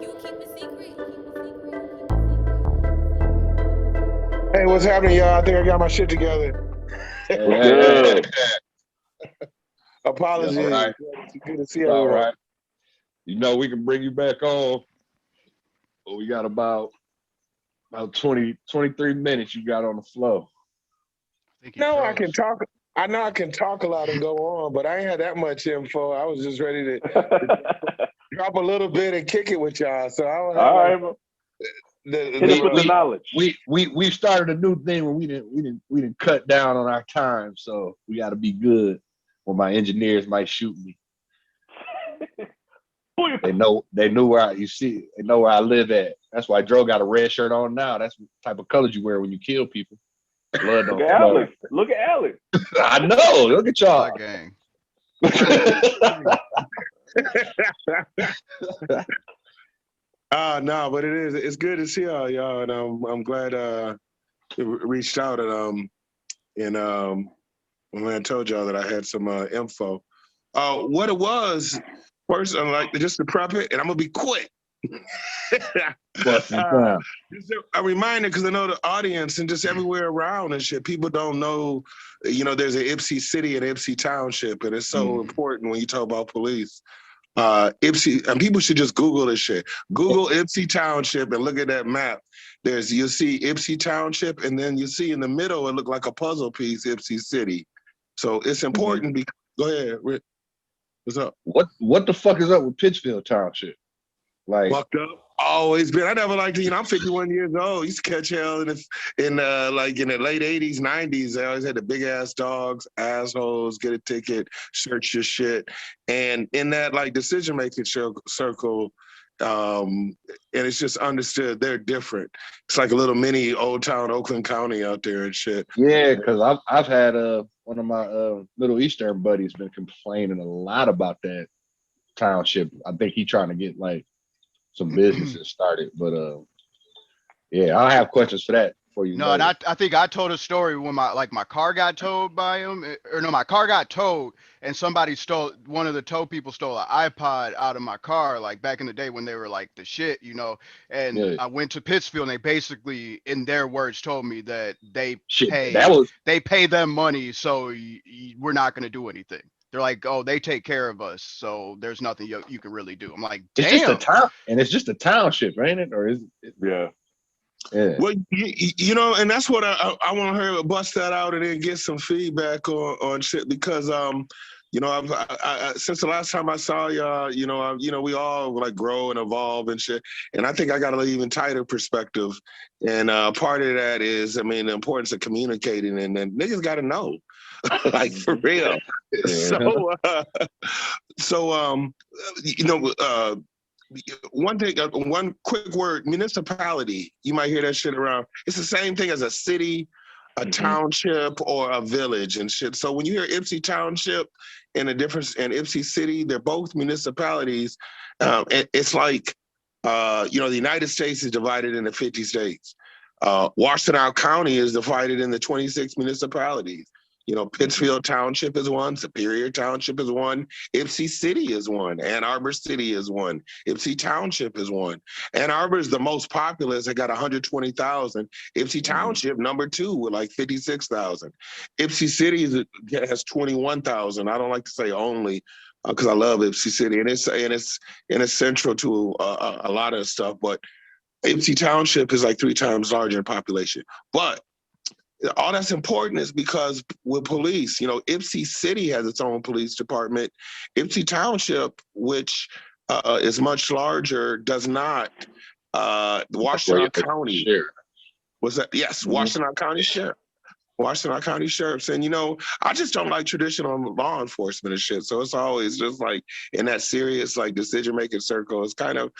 Hey, what's happening, y'all? I think I got my shit together. Good. You all Apologies. right? Good to see It's all everyone. right. You know we can bring you back on. But we got about 20, 23 minutes you got on the flow. No, I can talk. I know I can talk a lot and go on, but I ain't had that much info. I was just ready to drop a little bit and kick it with y'all. So I don't have All like right, the, hit us with the the knowledge. We started a new thing where we didn't cut down on our time, so we got to be good. Or my engineers might shoot me. They knew where they know where I live at. That's why Dro got a red shirt on now. That's the type of colors you wear when you kill people. Blood don't Look at flow. Alex. Look at Alex. I know. Look at y'all. Gang. No, but it's good to see y'all, and I'm glad you reached out and when I told y'all that I had some info. What it was first, like just to prep it, and I'm gonna be quick. Busting down. Just a reminder, because I know the audience and just everywhere around and shit, people don't know, there's an Ipsy City and Ipsy Township, and it's so important when you talk about police. Ipsy, and people should just Google this shit. Google Ipsy Township and look at that map. You'll see Ipsy Township, and then you see in the middle, it look like a puzzle piece, Ipsy City. So it's important because, go ahead, Rick. What's up? What the fuck is up with Pittsfield Township? Like, Fucked up. Always been. I never liked to, I'm 51 years old. Used to catch hell like in the late 80s, 90s. They always had the big ass dogs, assholes, get a ticket, search your shit. And in that like decision making circle, and it's just understood they're different. It's like a little mini old town Oakland County out there and shit. yeah, because I've had one of my Middle Eastern buddies been complaining a lot about that township. I think he trying to get like some businesses started, but yeah, I'll have questions for that for you. No, and I think I told a story when my car got towed by him, or no, my car got towed and somebody stole, one of the tow people stole an iPod out of my car, like back in the day when they were like the shit, and Yeah. I went to Pittsfield and they basically, in their words, told me that they pay them money, so we're not going to do anything. They're like, oh, they take care of us, so there's nothing you can really do. I'm like, damn. It's just a town, and it's just a township, ain't it? Or is it? Yeah. Yeah. Well, and that's what I want to hear, bust that out and then get some feedback on shit because I since the last time I saw y'all, we all like grow and evolve and shit, and I think I got an even tighter perspective, and part of that is, the importance of communicating, and then niggas got to know, like for real. Yeah. One thing, one quick word, municipality. You might hear that shit around. It's the same thing as a city, a township, or a village and shit. So when you hear Ipsy Township and Ipsy City, they're both municipalities. It's like, the United States is divided into 50 states. Washtenaw County is divided into 26 municipalities. Pittsfield Township is one, Superior Township is one, Ipsy City is one, Ann Arbor City is one, Ipsy Township is one. Ann Arbor is the most populous, it got 120,000. Ipsy Township, number two, with like 56,000. Ipsy City has 21,000. I don't like to say only, because I love Ipsy City, and it's central to a lot of stuff, but Ipsy Township is like 3 times larger in population. But all that's important is because with police, Ipsy City has its own police department. Ipsy Township, which is much larger, does not. Washtenaw County. Sure. Was that? Yes, Washtenaw County Sheriff. Washtenaw County Sheriffs. And, I just don't like traditional law enforcement and shit. So it's always just like in that serious, like decision-making circle, it's kind of,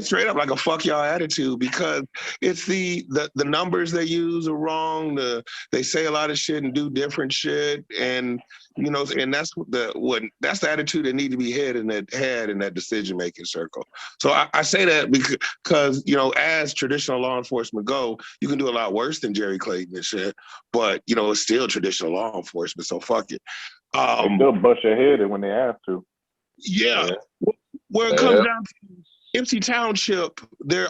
straight up like a fuck y'all attitude, because it's the numbers they use are wrong. They say a lot of shit and do different shit. And, and that's that's the attitude that need to be had in that decision-making circle. So I say that because, as traditional law enforcement go, you can do a lot worse than Jerry Clayton and shit. But it's still traditional law enforcement, so fuck it. They still bust your head when they have to. Yeah. Where it comes down to, Ypsi Township,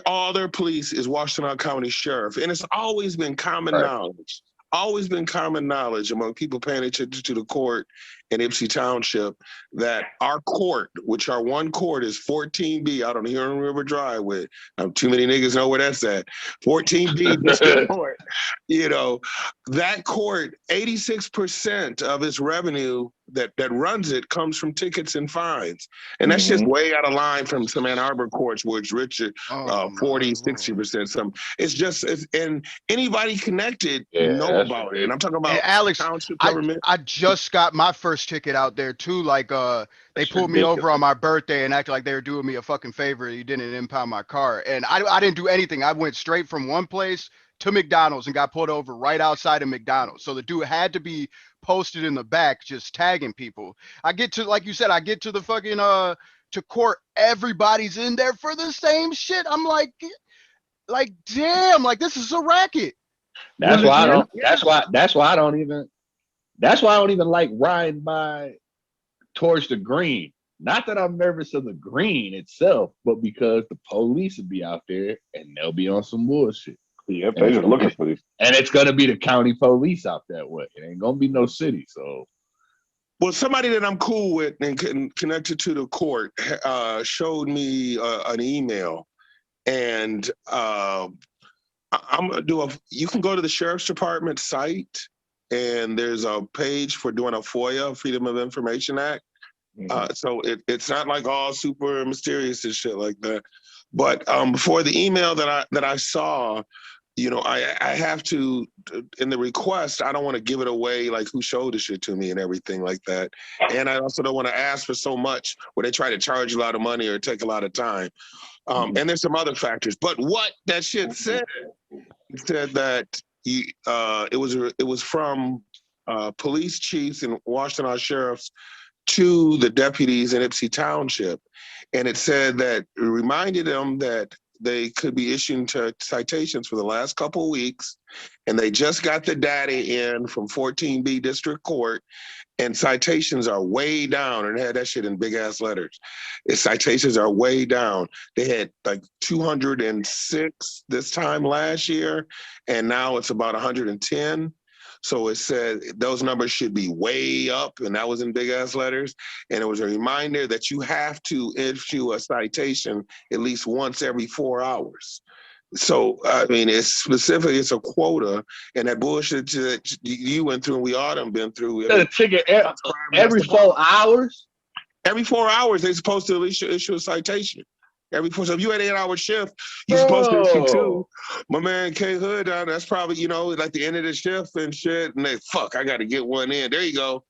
all their police is Washington County Sheriff, and it's always been common knowledge. Always been common knowledge among people paying attention to the court in Ypsi Township that our court, which our one court is 14B out on the Huron River Drive with, too many niggas know where that's at, 14B District Court. You know, that court, 86% of its revenue that runs it comes from tickets and fines. And that's just way out of line from some Ann Arbor courts where it's richer, 40, 60%. And anybody connected know about it. And I'm talking about Alex, township government. I just got my first ticket out there too. Like they pulled me over on my birthday and acted like they were doing me a fucking favor. You didn't impound my car. And I didn't do anything. I went straight from one place to McDonald's and got pulled over right outside of McDonald's. So the dude had to be posted in the back, just tagging people. I get to, like you said, I get to the fucking to court. Everybody's in there for the same shit. I'm like damn, like this is a racket. That's why I don't. That's why I don't even like riding by towards the green. Not that I'm nervous of the green itself, but because the police will be out there and they'll be on some bullshit. Yep, they're just looking for these. And it's gonna be the county police out that way. It ain't gonna be no city. So, well, somebody that I'm cool with and connected to the court showed me an email, and I'm gonna do you can go to the sheriff's department site, and there's a page for doing a FOIA, Freedom of Information Act. So it's not like all super mysterious and shit like that. But before the email that I saw, you know, I have to, in the request, I don't want to give it away, like who showed the shit to me and everything like that. And I also don't want to ask for so much where they try to charge a lot of money or take a lot of time. And there's some other factors. But what that shit said, it said that it was from police chiefs and Washington sheriffs to the deputies in Ypsi Township. And it said that it reminded them that they could be issuing citations for the last couple of weeks, and they just got the data in from 14B District Court, and citations are way down, and they had that shit in big ass letters. Citations are way down. They had like 206 this time last year, and now it's about 110. So it said those numbers should be way up, and that was in big ass letters. And it was a reminder that you have to issue a citation at least once every 4 hours. So, I mean, it's specific, it's a quota, and that bullshit that you went through and we all done been through. The ticket every 4 hours? Every 4 hours, they're supposed to issue a citation. Every 4, so if you had an 8-hour shift, you're supposed to issue 2. My man K Hood, that's probably, you know, like the end of the shift and shit. And they, fuck, I got to get one in. There you go.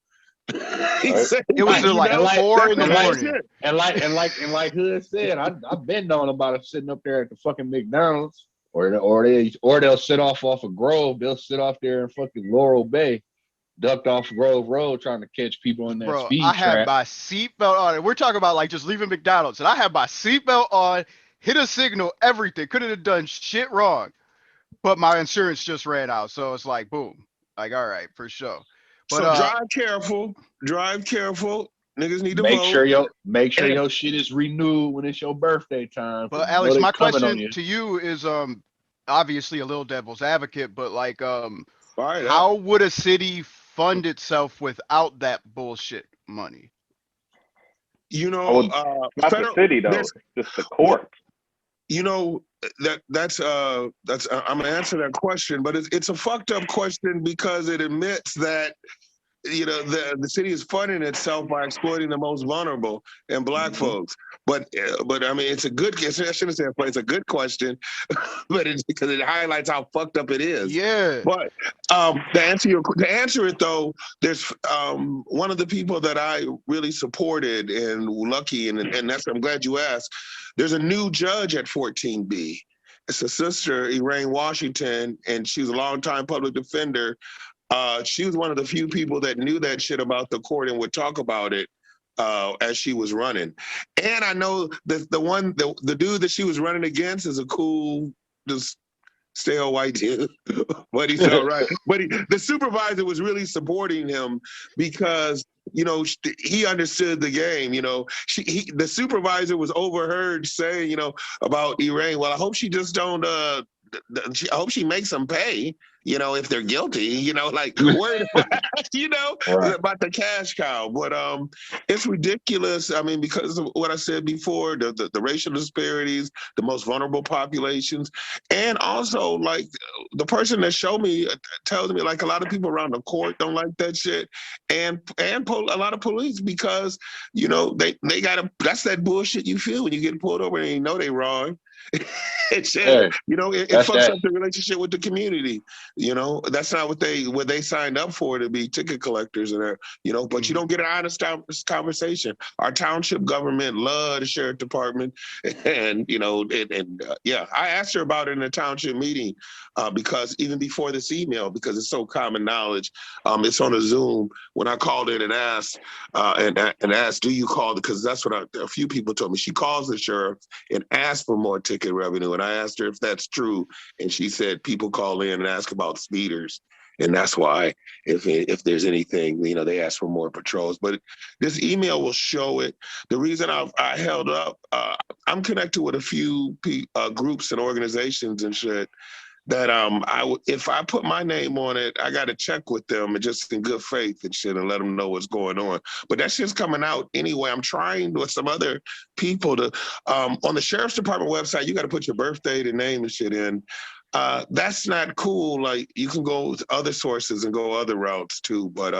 It was like 4 in the morning. And like Hood said, I've been knowing about it sitting up there at the fucking McDonald's, or they'll sit off of Grove. They'll sit off there in fucking Laurel Bay, ducked off Grove Road trying to catch people in that speed trap. I had my seatbelt on. We're talking about like just leaving McDonald's, and I had my seatbelt on, hit a signal, everything. Couldn't have done shit wrong, but my insurance just ran out, so it's like boom, like all right, for sure. But so drive careful. Niggas need to make vote. Make sure your shit is renewed when it's your birthday time. But Alex, my question to you is obviously a little devil's advocate, but like how would a city fund itself without that bullshit money? You know, not the city though, just the court. You know, that's I'm gonna answer that question, but it's a fucked up question because it admits that, you know, the city is funding itself by exploiting the most vulnerable and Black folks. But I mean, it's a good. I shouldn't say it's a good question, but it's because it highlights how fucked up it is. Yeah. But to answer it though, there's one of the people that I really supported and lucky, and that's, I'm glad you asked. There's a new judge at 14B. It's a sister, Elaine Washington, and she's a longtime public defender. She was one of the few people that knew that shit about the court and would talk about it as she was running. And I know that the dude that she was running against is a cool, just stale white dude, but he's all right. But the supervisor was really supporting him because you know, he understood the game. You know, the supervisor was overheard saying, you know, about Elaine. Well, I hope she just don't. I hope she makes them pay. You know, if they're guilty. You know, like worried about, you know, Right. about the cash cow. But it's ridiculous. I mean, because of what I said before, the racial disparities, the most vulnerable populations, and also like the person that showed me tells me like a lot of people around the court don't like that shit, and a lot of police because you know they gotta. That's that bullshit you feel when you get pulled over and you know they wrong. It's Hey, you know it fucks up the relationship with the community. You know that's not what they signed up for, to be ticket collectors and you know. But you don't get an honest conversation. Our township government love the sheriff department, and you know yeah, I asked her about it in a township meeting because even before this email, because it's so common knowledge. It's on a Zoom when I called in and asked and asked, do you call? Because that's what a few people told me. She calls the sheriff and asks for more ticket revenue, and I asked her if that's true, and she said people call in and ask about speeders, and that's why if there's anything, you know, they ask for more patrols. But this email will show it. The reason I held up, I'm connected with a few groups and organizations and shit that if I put my name on it, I got to check with them and just in good faith and shit and let them know what's going on. But that shit's coming out anyway. I'm trying with some other people to on the sheriff's department website. You got to put your birthday, the name and shit in. That's not cool. Like you can go with other sources and go other routes too. But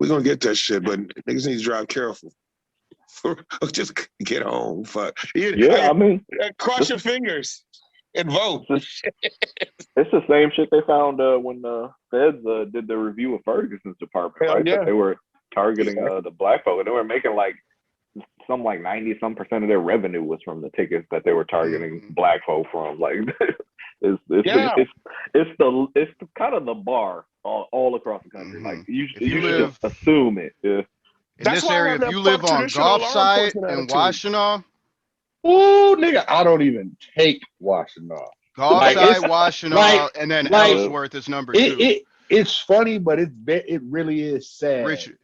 we're gonna get that shit. But niggas need to drive careful. Just get home. Fuck. Yeah, I mean, cross your fingers and vote. It's the same shit they found when the feds did the review of Ferguson's department, right? Yeah. That they were targeting the black folk, and they were making like 90% of their revenue was from the tickets that they were targeting black folk from. Like, it's kind of the bar all across the country. Like you should just assume it. Yeah. In this area, if you live on Gulf Side and Washtenaw, ooh, nigga, I don't even take Washtenaw. Gulf Side, Washtenaw, and then Ellsworth is number 2. It's funny, but it really is sad. Richard,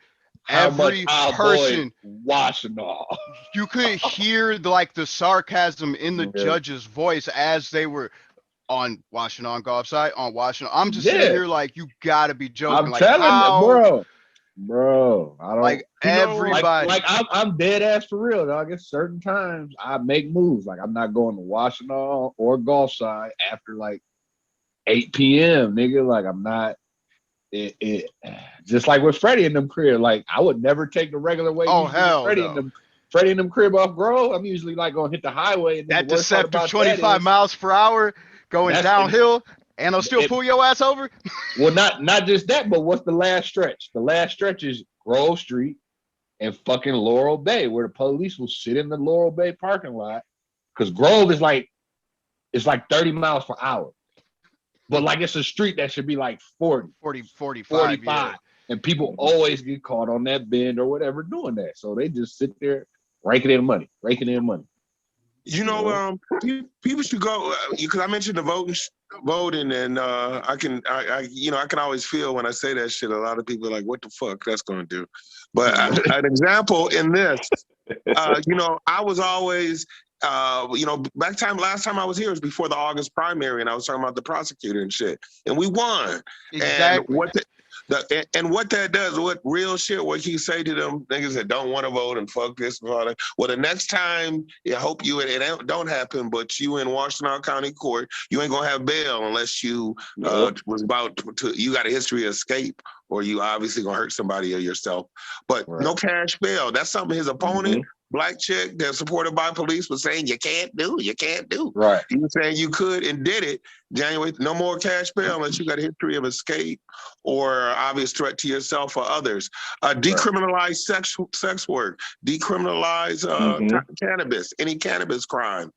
every person Washtenaw. You could hear the sarcasm in the judge's voice as they were on Washtenaw on Gulf Side, on Washtenaw. I'm just sitting here like, you gotta be joking. I'm like, telling you, bro, I don't like everybody. Like I'm dead ass for real, dog. At certain times I make moves. Like I'm not going to Washtenaw or Gulf Side after like 8 p.m. nigga. Like I'm not. It just like with Freddie in them crib. Like I would never take the regular way. Oh hell no. Freddie in them crib off Grove. I'm usually like gonna hit the highway. And that deceptive 25 miles per hour going downhill. And they'll still pull your ass over? Well, not just that, but what's the last stretch? The last stretch is Grove Street and fucking Laurel Bay, where the police will sit in the Laurel Bay parking lot. Because Grove is it's like 30 miles per hour. But like it's a street that should be like 45. Yeah. And people always get caught on that bend or whatever doing that. So they just sit there raking in money. You know, people should go because I mentioned the voting, and I can always feel when I say that shit. A lot of people are like, "What the fuck that's going to do?" But an example in this, you know, I was always, you know, last time I was here was before the August primary, and I was talking about the prosecutor and shit, and we won. Exactly. And what that does, what real shit, what you say to them niggas that don't want to vote and fuck this and all that. Well, the next time, I hope it don't happen, but you in Washtenaw County Court, you ain't gonna have bail unless you was about to, you got a history of escape, or you obviously gonna hurt somebody or yourself. But no cash bail. That's something his opponent, black chick that's supported by police, was saying you can't do. Right. He was saying you could and did it. January, no more cash bail unless you got a history of escape or obvious threat to yourself or others. Decriminalize sex work. Decriminalize cannabis, any cannabis crime.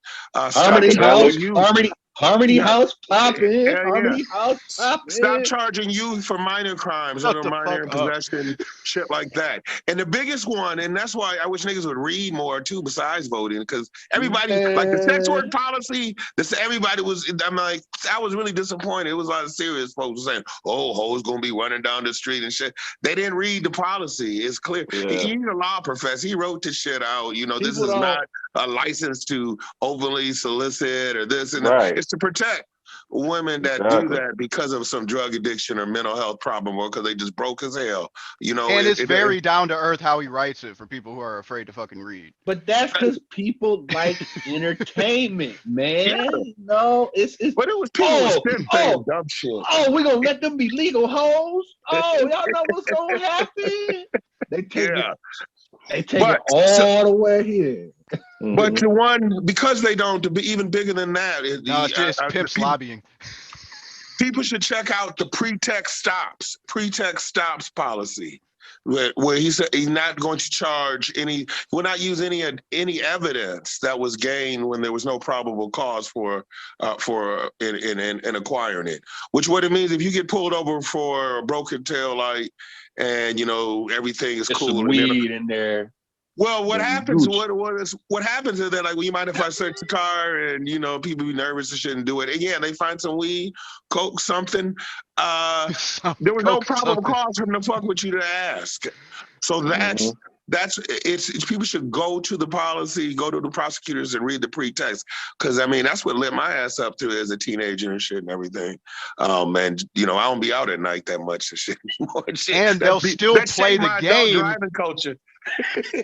Harmony Yeah. House popping. Yeah, Harmony House Stop popping. charging youth for minor crimes Shut or the minor fuck up. possession, shit like that. And the biggest one, and that's why I wish niggas would read more too, besides voting, because everybody, like the sex Yeah. work policy, everybody was, I'm like, I was really disappointed. It was a lot of serious folks saying, oh, hoes gonna be running down the street and shit. They didn't read the policy. It's clear. Yeah. He's a law professor. He wrote this shit out. You know, this People is don't. not a license to overly solicit or this and that. Right. It's to protect women that do Exactly. that because of some drug addiction or mental health problem or because they just broke as hell. You know, And it's very down to earth how he writes it for people who are afraid to fucking read. But that's because people like entertainment, man. Yeah. No, it's But it was people saying dumb shit. Oh, we're gonna let them be legal hoes. Oh, y'all know what's gonna happen? They take it all the way here. But the one, because they don't, to be even bigger than that, No, it's pimps lobbying. People should check out the pretext stops policy, where he said he's not going to charge any, will not use any evidence that was gained when there was no probable cause for in acquiring it. Which what it means, if you get pulled over for a broken tail light and you know everything is There's cool, some weed in there. well, what happens? What happens is that, like, well, you mind if I search the car, and you know, people be nervous and shouldn't do it. And yeah, they find some weed, coke, something. There was no probable cause for them to fuck with you to ask. So that's people should go to the policy, go to the prosecutors, and read the pretext, because I mean that's what lit my ass up to as a teenager and shit and everything. And you know, I don't be out at night that much and shit anymore. And they'll still play the game. Driving culture.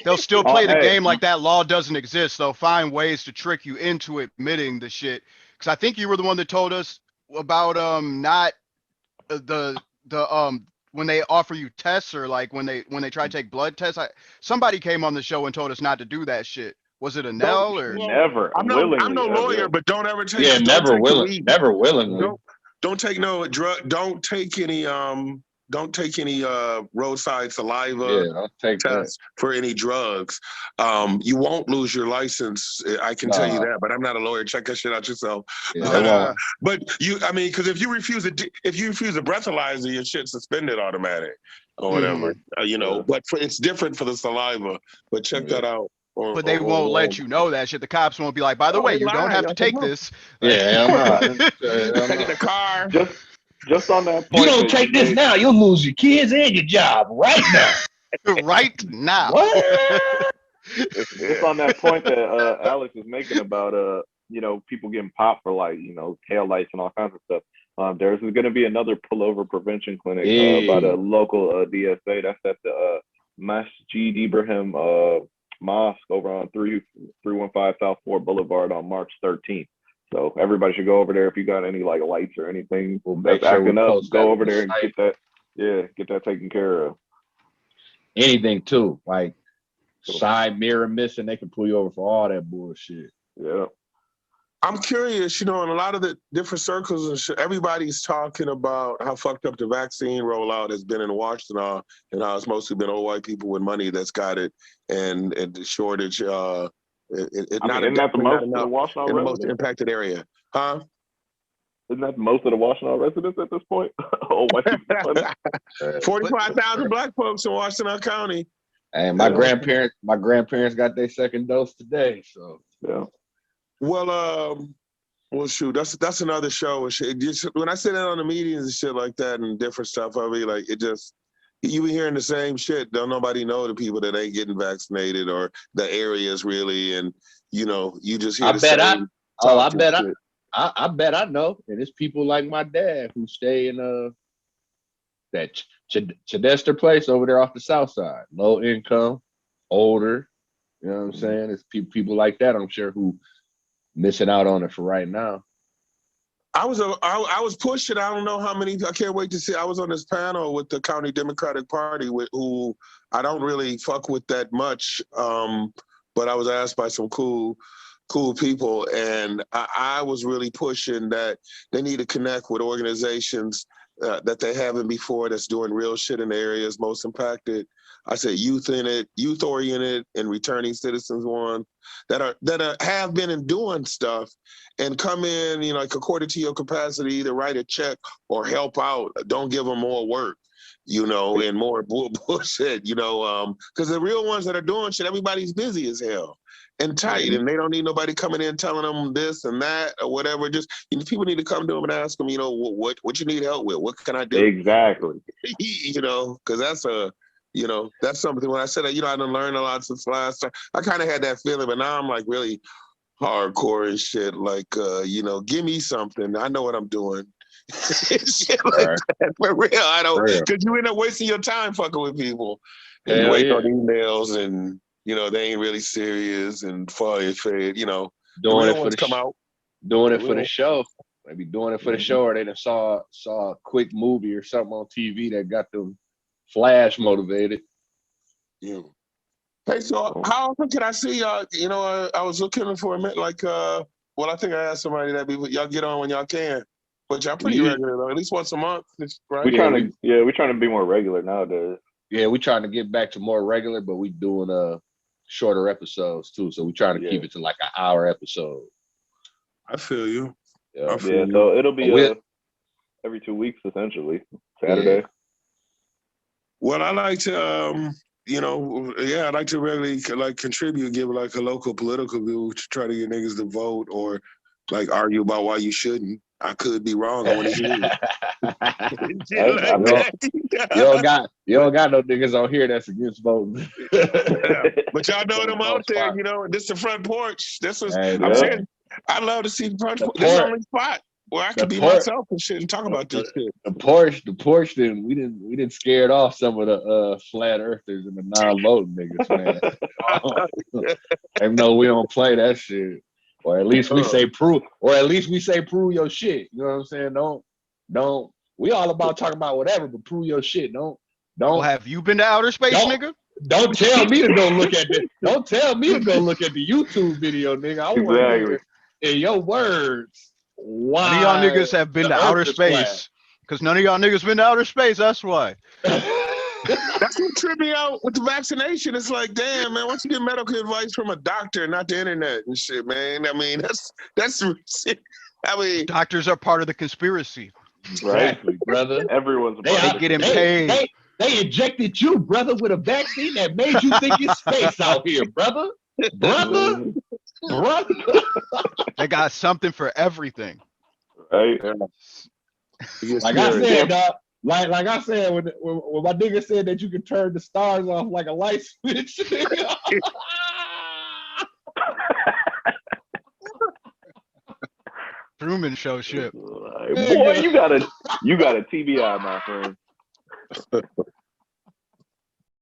They'll still play the game like that law doesn't exist. They'll find ways to trick you into admitting the shit. Because I think you were the one that told us about not the when they offer you tests, or like when they try to take blood tests. Somebody came on the show and told us not to do that shit. Was it Anel or never? I'm no lawyer, but don't ever take. Yeah, never willingly. Don't take no drug. Don't take any roadside saliva tests for any drugs. You won't lose your license. I can tell you that, but I'm not a lawyer. Check that shit out yourself. Yeah, but I mean, because if you refuse a breathalyzer, your shit's suspended automatic or whatever. You know, but it's different for the saliva. But check that out. But they won't let you know that shit. The cops won't be like, by the way, you don't have to take this. Take the car. Just on that point, you don't take this now, you'll lose your kids and your job right now. Right now. Just on that point that Alex was making about you know, people getting popped for, like, you know, tail lights and all kinds of stuff. There's going to be another pullover prevention clinic by the local DSA. That's at the Masjid Ibrahim Mosque over on 315 South 4 Boulevard on March 13th. So everybody should go over there if you got any like lights or anything that's acting up. Go over there and get that taken care of. Anything too, like side mirror missing, they can pull you over for all that bullshit. Yeah. I'm curious, you know, in a lot of the different circles and shit, everybody's talking about how fucked up the vaccine rollout has been in Washington, and how it's mostly been old white people with money that's got it, and the shortage. It's not enough in the most impacted area, huh? Isn't that most of the Washtenaw residents at this point? 45,000 black folks in Washington County. And my grandparents got their second dose today. So yeah. Well, shoot, that's another show and shit. When I sit in on the meetings and shit like that and different stuff, I mean, like, it just, you be hearing the same shit. Don't nobody know the people that ain't getting vaccinated or the areas really, and you know, you just hear I bet I know. And it's people like my dad who stay in that Chedester place over there off the south side. Low income, older. You know what I'm saying? It's people like that, I'm sure, who missing out on it for right now. I was pushing. I don't know how many. I can't wait to see. I was on this panel with the County Democratic Party, who I don't really fuck with that much. But I was asked by some cool people, and I was really pushing that they need to connect with organizations that they haven't before that's doing real shit in the areas most impacted. I said youth in it, youth oriented, and returning citizens one that have been and doing stuff and come in, you know, like according to your capacity, either write a check or help out. Don't give them more work, you know, and more bullshit, you know, because the real ones that are doing shit, everybody's busy as hell and tight, and they don't need nobody coming in telling them this and that or whatever. Just, you know, people need to come to them and ask them, you know, what you need help with, what can I do? Exactly. You know, because that's a, you know, that's something. When I said that, you know, I done learned a lot since last time. I kind of had that feeling, but now I'm like really hardcore and shit. Like, you know, give me something. I know what I'm doing. Shit like that. For real, I don't, because you end up wasting your time fucking with people. And you wait on emails and, you know, they ain't really serious and far fed, you know. Doing the it real for ones the come out. doing it for the show. Maybe doing it for the show, or they done saw a quick movie or something on TV that got them flash motivated. Yeah. Hey, so how often can I see y'all? You know, I was looking for a minute, like, well, I think I asked somebody that y'all get on when y'all can, but y'all pretty regular though, at least once a month, right? We're trying to be more regular nowadays. Yeah, we're trying to get back to more regular, but we doing shorter episodes too. So we trying to keep it to like an hour episode. I feel you. Yeah, so it'll be every 2 weeks essentially, Saturday. Yeah. Well, I like to, you know, I like to really like contribute, give like a local political view to try to get niggas to vote or like argue about why you shouldn't. I could be wrong. I want to hear it. You don't got no niggas on here that's against voting. But y'all know them out there, you know, this is the front porch. This was I'm saying I love to see the front porch. This is the only spot where I could be myself and shit and talk about this shit. The porch then we didn't scared off some of the flat earthers and the non-voting niggas, man. They know we don't play that shit. Or at least we say prove your shit. You know what I'm saying? Don't we all about talking about whatever, but prove your shit. Don't well, have you been to outer space, nigga? Don't tell me to go look at this. Don't tell me to go look at the YouTube video, nigga. I want to hear in your words why none of y'all niggas have been to outer space. Because none of y'all niggas been to outer space, that's why. That's what tripped me out with the vaccination. It's like, damn, man, once you get medical advice from a doctor, not the internet and shit, man. I mean, that's I mean, doctors are part of the conspiracy. Right, exactly, brother. Everyone's getting paid. They injected you, brother, with a vaccine that made you think it's space out here, brother. They got something for everything. Right. Like I said, dog. Like I said, when my nigga said that you can turn the stars off like a light switch. Truman Show shit. Boy, you got a TBI, my friend.